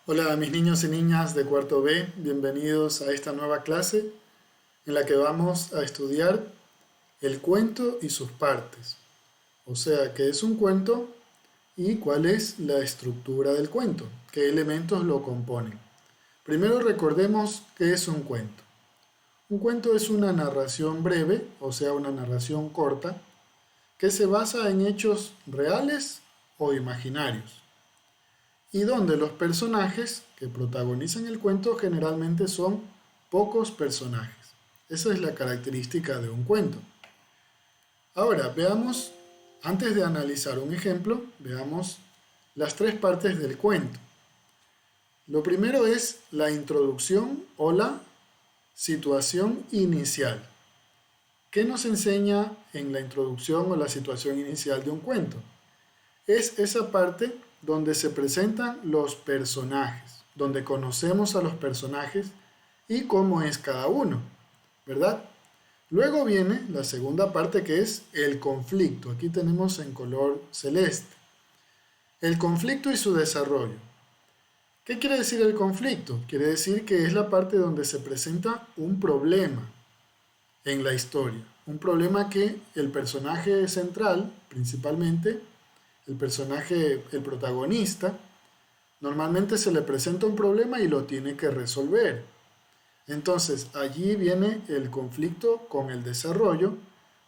Hola mis niños y niñas de cuarto B, bienvenidos a esta nueva clase en la que vamos a estudiar el cuento y sus partes. O sea, qué es un cuento y cuál es la estructura del cuento, qué elementos lo componen. Primero recordemos qué es un cuento. Un cuento es una narración breve, o sea, una narración corta, que se basa en hechos reales o imaginarios, y donde los personajes que protagonizan el cuento generalmente son pocos personajes. Esa es la característica de un cuento. Ahora, veamos, antes de analizar un ejemplo, veamos las tres partes del cuento. Lo primero es la introducción o la situación inicial. ¿Qué nos enseña en la introducción o la situación inicial de un cuento? Es esa parte donde se presentan los personajes, donde conocemos a los personajes y cómo es cada uno, ¿verdad? Luego viene la segunda parte, que es el conflicto. Aquí tenemos en color celeste. El conflicto y su desarrollo. ¿Qué quiere decir el conflicto? Quiere decir que es la parte donde se presenta un problema en la historia. Un problema que el personaje central, principalmente, el protagonista, normalmente se le presenta un problema y lo tiene que resolver. Entonces allí viene el conflicto con el desarrollo,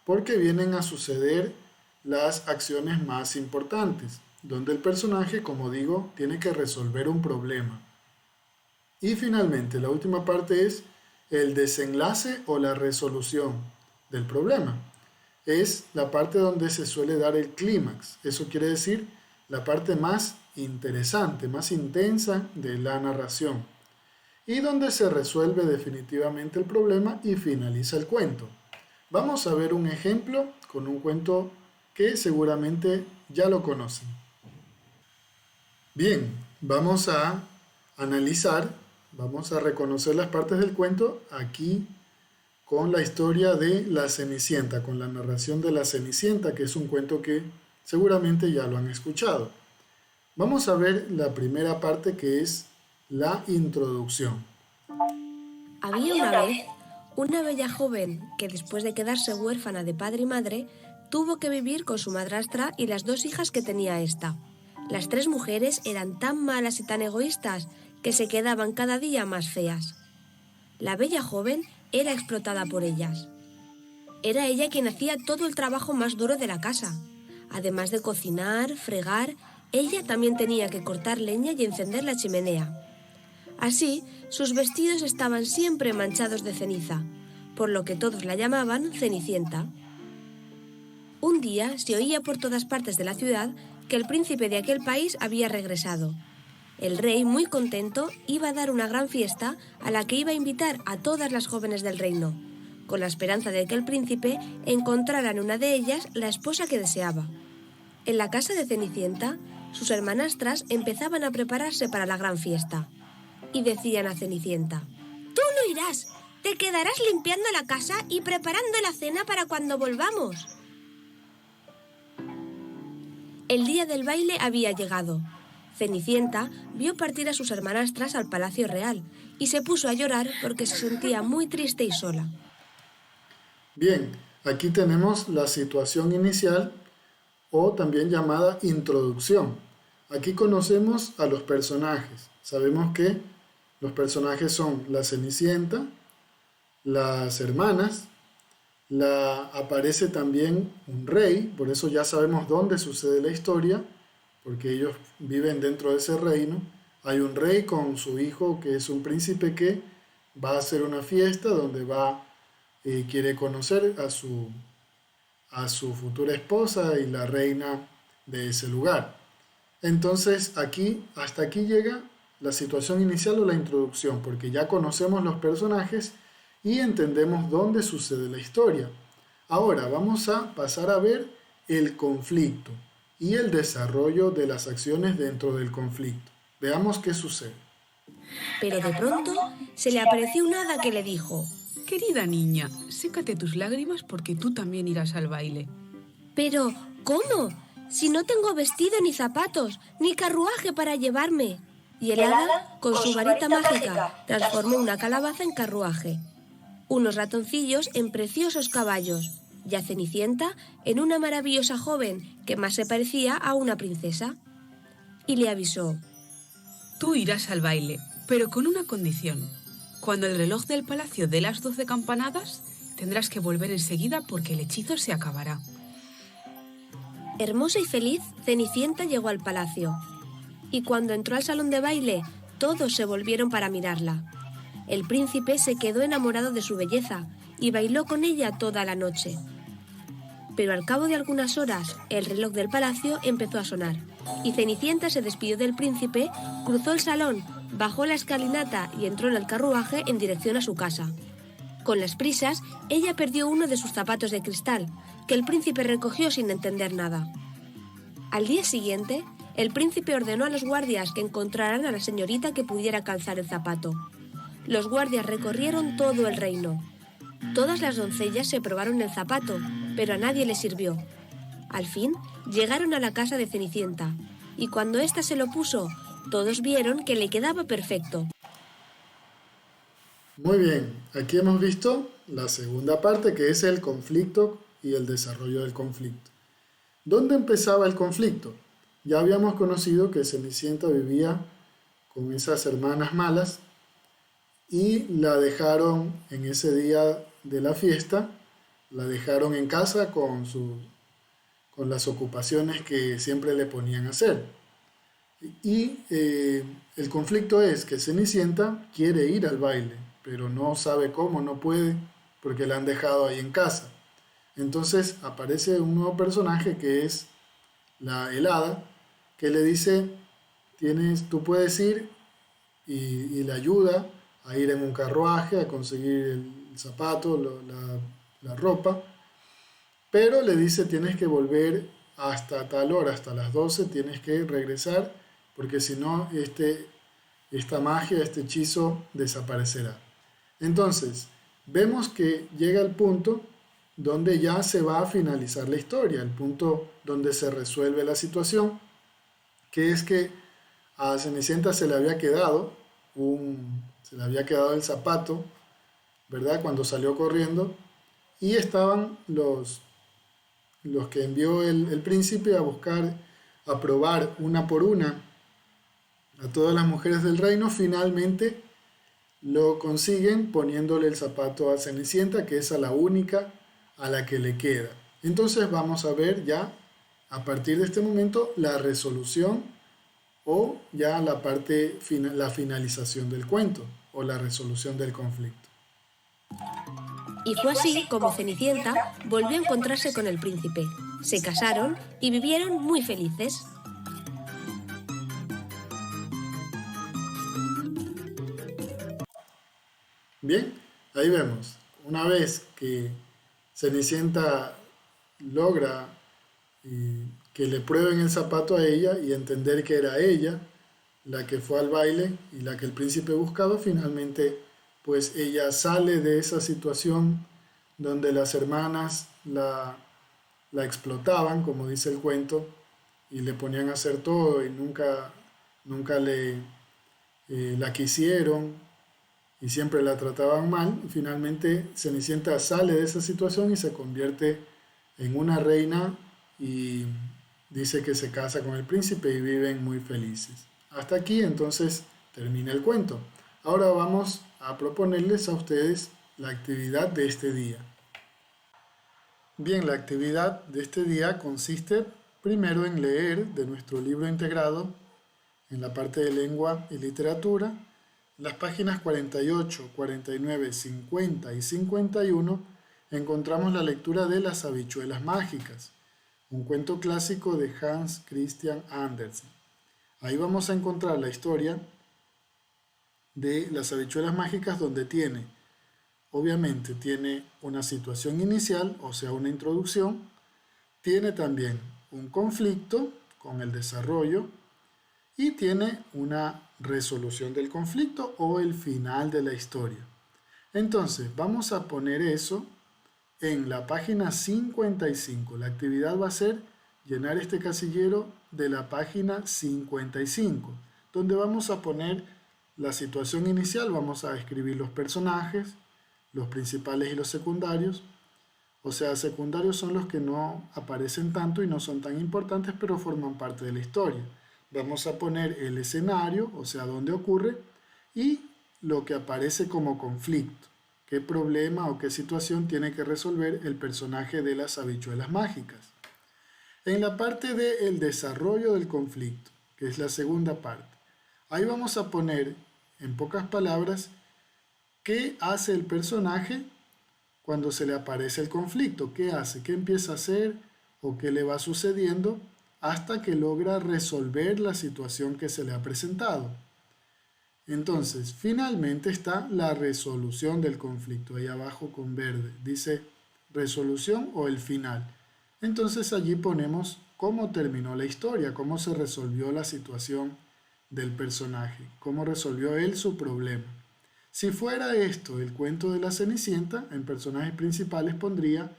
porque vienen a suceder las acciones más importantes, donde el personaje, como digo, tiene que resolver un problema. Y finalmente, la última parte es el desenlace o la resolución del problema. Es la parte donde se suele dar el clímax. Eso quiere decir la parte más interesante, más intensa de la narración, y donde se resuelve definitivamente el problema y finaliza el cuento. Vamos a ver un ejemplo con un cuento que seguramente ya lo conocen. Bien, vamos a analizar, vamos a reconocer las partes del cuento aquí con la historia de La Cenicienta, con la narración de La Cenicienta, que es un cuento que seguramente ya lo han escuchado. Vamos a ver la primera parte, que es la introducción. Había una vez una bella joven que, después de quedarse huérfana de padre y madre, tuvo que vivir con su madrastra y las dos hijas que tenía ésta. Las tres mujeres eran tan malas y tan egoístas que se quedaban cada día más feas. La bella joven era explotada por ellas. Era ella quien hacía todo el trabajo más duro de la casa. Además de cocinar, fregar, ella también tenía que cortar leña y encender la chimenea. Así, sus vestidos estaban siempre manchados de ceniza, por lo que todos la llamaban Cenicienta. Un día se oía por todas partes de la ciudad que el príncipe de aquel país había regresado. El rey, muy contento, iba a dar una gran fiesta a la que iba a invitar a todas las jóvenes del reino, con la esperanza de que el príncipe encontrara en una de ellas la esposa que deseaba. En la casa de Cenicienta, sus hermanastras empezaban a prepararse para la gran fiesta. Y decían a Cenicienta: «Tú no irás, te quedarás limpiando la casa y preparando la cena para cuando volvamos». El día del baile había llegado. Cenicienta vio partir a sus hermanastras al palacio real y se puso a llorar porque se sentía muy triste y sola. Bien, aquí tenemos la situación inicial, o también llamada introducción. Aquí conocemos a los personajes. Sabemos que los personajes son la Cenicienta, las hermanas, aparece también un rey, por eso ya sabemos dónde sucede la historia, porque ellos viven dentro de ese reino. Hay un rey con su hijo, que es un príncipe, que va a hacer una fiesta donde quiere conocer a su futura esposa y la reina de ese lugar. Entonces hasta aquí llega la situación inicial o la introducción, porque ya conocemos los personajes y entendemos dónde sucede la historia. Ahora vamos a pasar a ver el conflicto y el desarrollo de las acciones dentro del conflicto. Veamos qué sucede. Pero de pronto se le apareció un hada que le dijo: Querida niña, sécate tus lágrimas porque tú también irás al baile. «¿Pero cómo? Si no tengo vestido ni zapatos, ni carruaje para llevarme». y el hada, con su varita mágica, transformó una calabaza en carruaje, unos ratoncillos en preciosos caballos y a Cenicienta en una maravillosa joven que más se parecía a una princesa. Y le avisó: Tú irás al baile, pero con una condición. Cuando el reloj del palacio dé las 12 campanadas, tendrás que volver enseguida porque el hechizo se acabará. Hermosa y feliz, Cenicienta llegó al palacio. Y cuando entró al salón de baile, todos se volvieron para mirarla. El príncipe se quedó enamorado de su belleza y bailó con ella toda la noche. Pero al cabo de algunas horas, el reloj del palacio empezó a sonar, y Cenicienta se despidió del príncipe, cruzó el salón, bajó la escalinata y entró en el carruaje en dirección a su casa. Con las prisas, ella perdió uno de sus zapatos de cristal, que el príncipe recogió sin entender nada. Al día siguiente, el príncipe ordenó a los guardias que encontraran a la señorita que pudiera calzar el zapato. Los guardias recorrieron todo el reino. Todas las doncellas se probaron el zapato, pero a nadie le sirvió. Al fin, llegaron a la casa de Cenicienta, y cuando ésta se lo puso, todos vieron que le quedaba perfecto. Muy bien, aquí hemos visto la segunda parte, que es el conflicto y el desarrollo del conflicto. ¿Dónde empezaba el conflicto? Ya habíamos conocido que Cenicienta vivía con esas hermanas malas y la dejaron en ese día de la fiesta, la dejaron en casa con las ocupaciones que siempre le ponían a hacer. Y el conflicto es que Cenicienta quiere ir al baile, pero no sabe cómo, no puede, porque la han dejado ahí en casa. Entonces aparece un nuevo personaje que es el hada, que le dice: tú puedes ir, y le ayuda a ir en un carruaje, a conseguir el zapato, la ropa, pero le dice: tienes que volver hasta tal hora, hasta las 12 tienes que regresar, porque si no, esta magia, este hechizo desaparecerá. Entonces, vemos que llega el punto donde ya se va a finalizar la historia, el punto donde se resuelve la situación, que es que a Cenicienta se le había quedado el zapato, ¿verdad? Cuando salió corriendo, y estaban los que envió el príncipe a buscar, a probar una por una a todas las mujeres del reino. Finalmente lo consiguen poniéndole el zapato a Cenicienta, que es a la única a la que le queda. Entonces vamos a ver ya, a partir de este momento, la resolución o ya la finalización del cuento o la resolución del conflicto. Y fue así como Cenicienta volvió a encontrarse con el príncipe. Se casaron y vivieron muy felices. Bien, ahí vemos. Una vez que Cenicienta logra que le prueben el zapato a ella y entender que era ella la que fue al baile y la que el príncipe buscaba, finalmente pues ella sale de esa situación donde las hermanas la explotaban, como dice el cuento, y le ponían a hacer todo y nunca la quisieron y siempre la trataban mal. Finalmente Cenicienta sale de esa situación y se convierte en una reina y dice que se casa con el príncipe y viven muy felices. Hasta aquí entonces termina el cuento. Ahora vamos a proponerles a ustedes la actividad de este día. Bien, la actividad de este día consiste primero en leer de nuestro libro integrado en la parte de lengua y literatura, las páginas 48, 49, 50 y 51 encontramos la lectura de Las habichuelas mágicas, un cuento clásico de Hans Christian Andersen. Ahí vamos a encontrar la historia de las habichuelas mágicas, donde obviamente tiene una situación inicial, o sea, una introducción, tiene también un conflicto con el desarrollo y tiene una resolución del conflicto o el final de la historia. Entonces, vamos a poner eso en la página 55. La actividad va a ser llenar este casillero de la página 55. donde vamos a poner la situación inicial, vamos a escribir los personajes, los principales y los secundarios. O sea, secundarios son los que no aparecen tanto y no son tan importantes, pero forman parte de la historia. Vamos a poner el escenario, o sea, dónde ocurre, y lo que aparece como conflicto. ¿Qué problema o qué situación tiene que resolver el personaje de las habichuelas mágicas? En la parte del desarrollo del conflicto, que es la segunda parte, ahí vamos a poner, en pocas palabras, qué hace el personaje cuando se le aparece el conflicto, qué hace, qué empieza a hacer o qué le va sucediendo hasta que logra resolver la situación que se le ha presentado. Entonces, finalmente está la resolución del conflicto, ahí abajo con verde, dice resolución o el final. Entonces allí ponemos cómo terminó la historia, cómo se resolvió la situación del personaje, cómo resolvió él su problema. Si fuera esto el cuento de la Cenicienta, en personajes principales pondría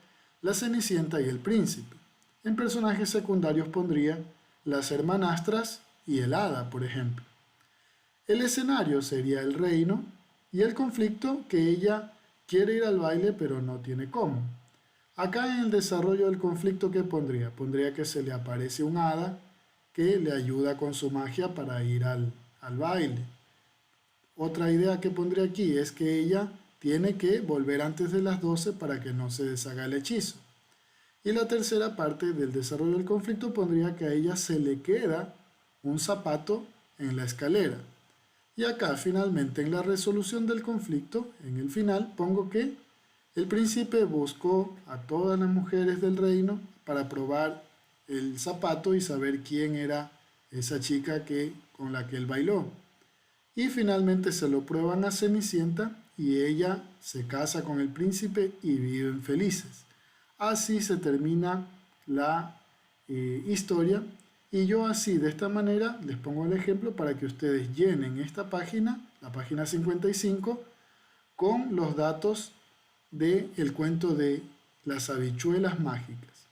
la Cenicienta y el príncipe. En personajes secundarios pondría las hermanastras y el hada, por ejemplo. El escenario sería el reino y el conflicto que ella quiere ir al baile pero no tiene cómo. Acá en el desarrollo del conflicto, ¿qué pondría? Pondría que se le aparece un hada que le ayuda con su magia para ir al baile. Otra idea que pondría aquí es que ella tiene que volver antes de las 12 para que no se deshaga el hechizo. Y la tercera parte del desarrollo del conflicto pondría que a ella se le queda un zapato en la escalera. Y acá finalmente en la resolución del conflicto, en el final, pongo que el príncipe buscó a todas las mujeres del reino para probar el zapato y saber quién era esa chica con la que él bailó. Y finalmente se lo prueban a Cenicienta y ella se casa con el príncipe y viven felices. Así se termina la historia. Y yo así, de esta manera, les pongo el ejemplo para que ustedes llenen esta página, la página 55, con los datos del cuento de las habichuelas mágicas.